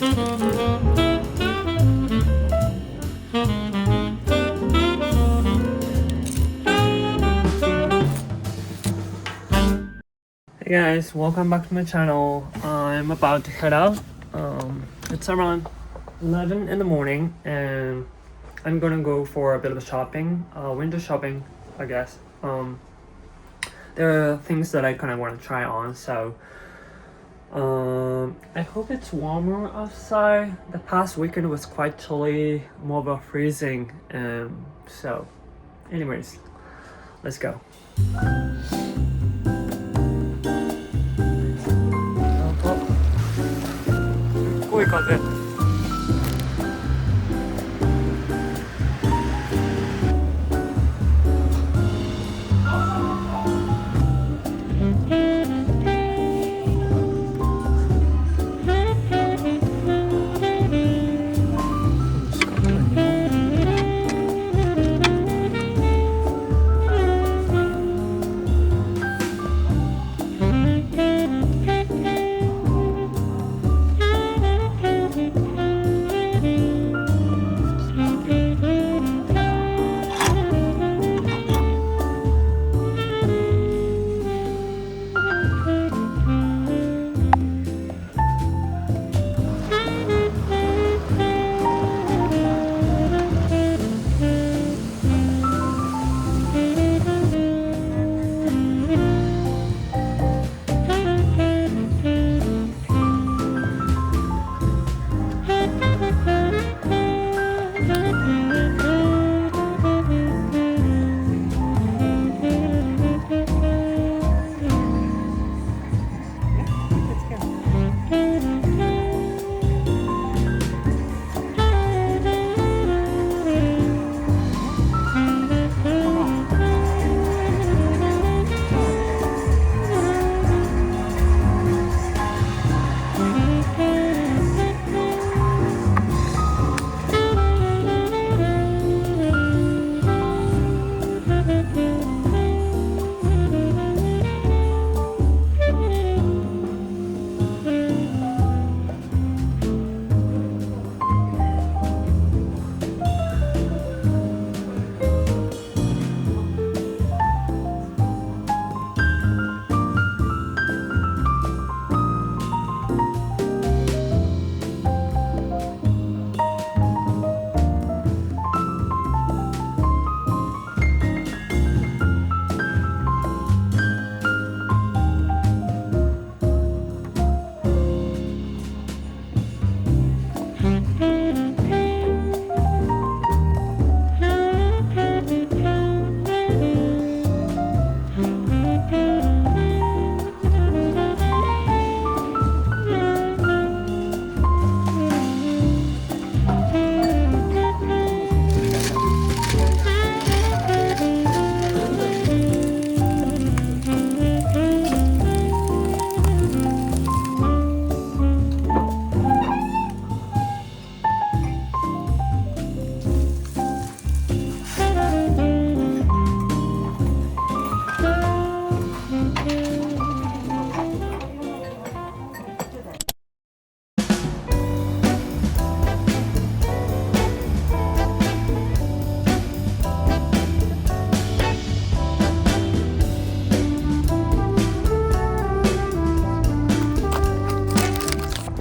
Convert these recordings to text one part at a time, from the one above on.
Hey guys, welcome back to my channel. I'm about to head out. It's around 11 in the morning and I'm gonna go for a bit of shopping, winter shopping, I guess. There are things that I kind of want to try on, so I hope it's warmer outside. The past weekend was quite chilly, more about freezing, so anyways, let's go.風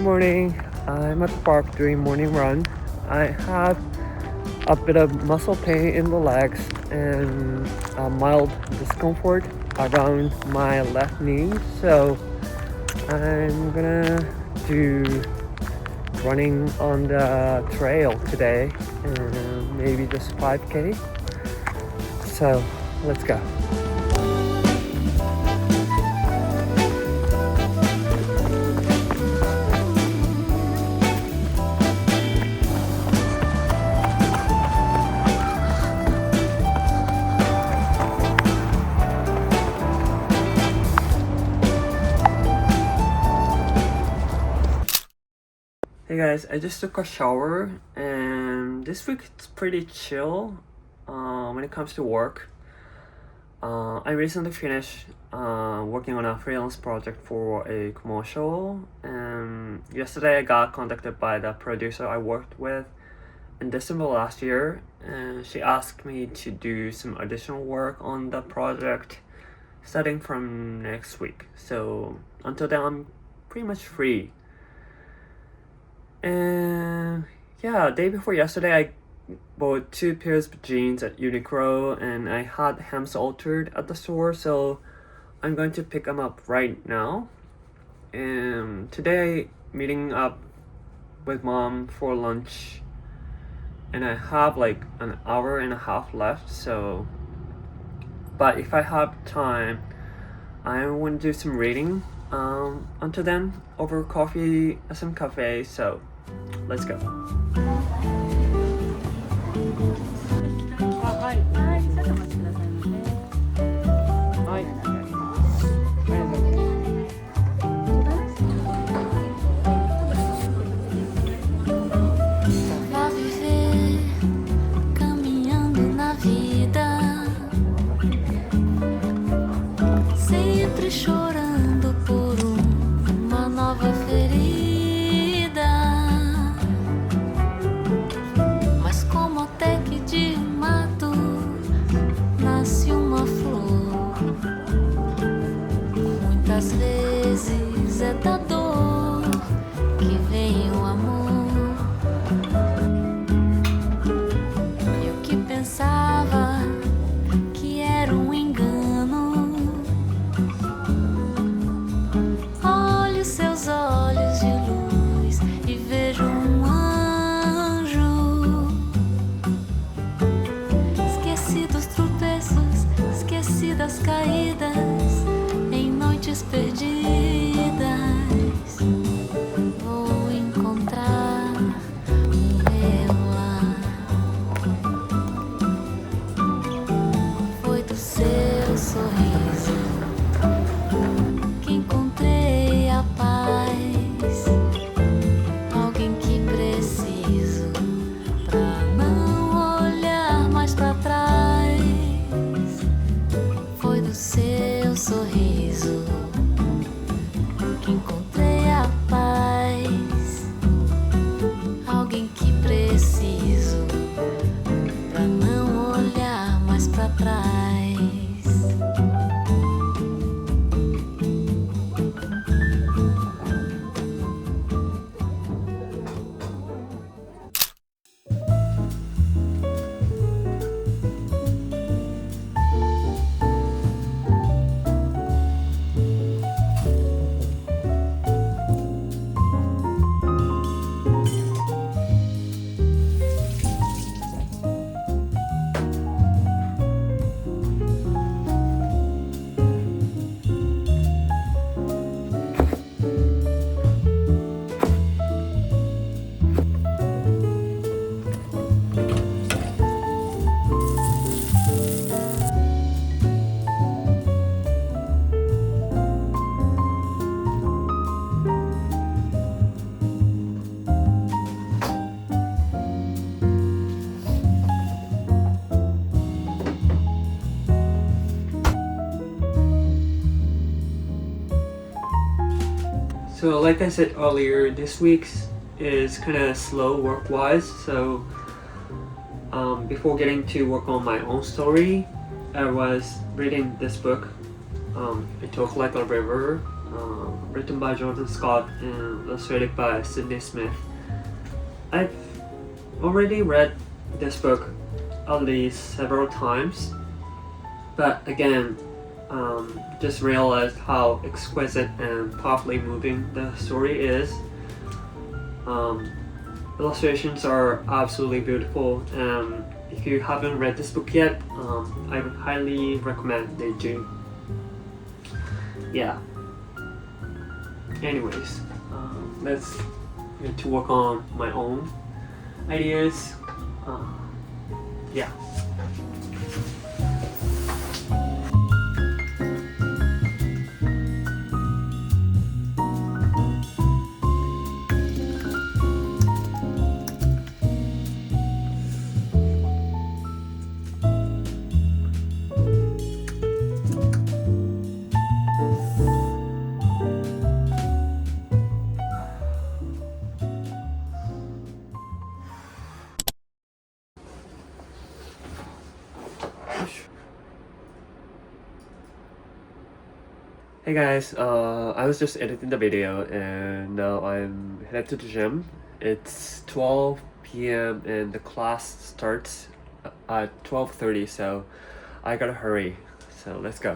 Good morning. I'm at the park doing morning run. I have a bit of muscle pain in the legs and a mild discomfort around my left knee, so I'm gonna do running on the trail today and maybe just 5k, so let's go. Hey guys, I just took a shower and this week it's pretty chill when it comes to work. I recently finished working on a freelance project for a commercial and yesterday I got contacted by the producer I worked with in December last year, and she asked me to do some additional work on the project starting from next week. So until then, I'm pretty much free. And yeah, day before yesterday, I bought 2 pairs of jeans at Uniqlo, and I had hems altered at the store, so I'm going to pick them up right now. And today, meeting up with mom for lunch, and I have like an hour and a half left, so but if I have time, I want to do some reading until then over coffee at some cafe, so let's go. はい、はい、ちょっとお待ちくださいませ。はい、ありがとうございます。Vá viver caminhando na vida, sempre chorando por uma nova ferida. Mas como até que de um mato nasce uma flor, muitas vezes é da dor que vem o amor. Eu que pensava que era um engano, olho seus olhos de luz e vejo um anjo. Esqueci dos tropeços, esqueci das caídas em noites perdidas. Vou encontrar um meu lar. Foi do seu sorriso que encontrei a paz. Alguém que preciso pra não olhar mais pra trás. Foi do seu sorriso que encontrei a paz. Alguém que preciso pra não olhar mais pra trás. So like I said earlier, this week's is kind of slow work-wise, so before getting to work on my own story, I was reading this book, It Talk Like a River, written by Jonathan Scott and illustrated by Sydney Smith. I've already read this book at least several times, but again, just realized how exquisite and powerfully moving the story is. Illustrations are absolutely beautiful, and if you haven't read this book yet, I would highly recommend they do. Yeah. Anyways, let's get to work on my own ideas. Yeah. Hey guys, I was just editing the video and now I'm headed to the gym. It's 12 p.m. and the class starts at 12:30, so I gotta hurry. So let's go.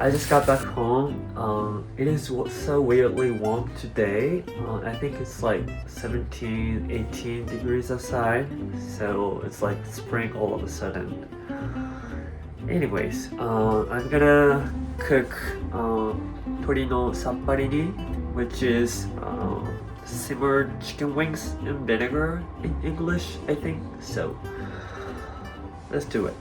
I just got back home. It is so weirdly warm today. I think it's like 17, 18 degrees outside. So it's like spring all of a sudden. Anyways, I'm gonna cook tori no sappari ni, which is simmered chicken wings in vinegar in English, I think. So let's do it.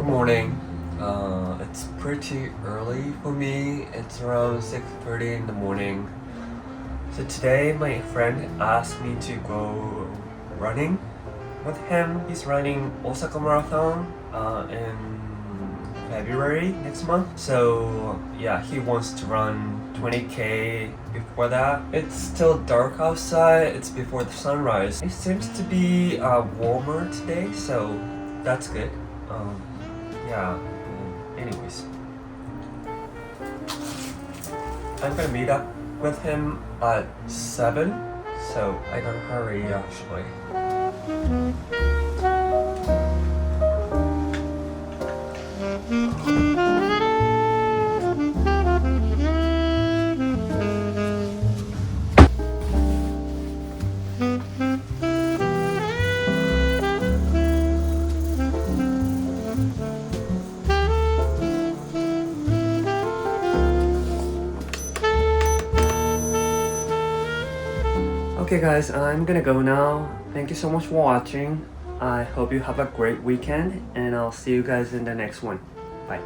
Morning. It's pretty early for me. It's around 6:30 in the morning. So today my friend asked me to go running with him. He's running Osaka Marathon in February next month. So yeah, he wants to run 20k before that. It's still dark outside, it's before the sunrise. It seems to be warmer today, so that's good. Yeah, anyways. I'm gonna meet up with him at 7, so I gotta hurry actually. Okay guys, I'm gonna go now. Thank you so much for watching. I hope you have a great weekend and I'll see you guys in the next one. Bye.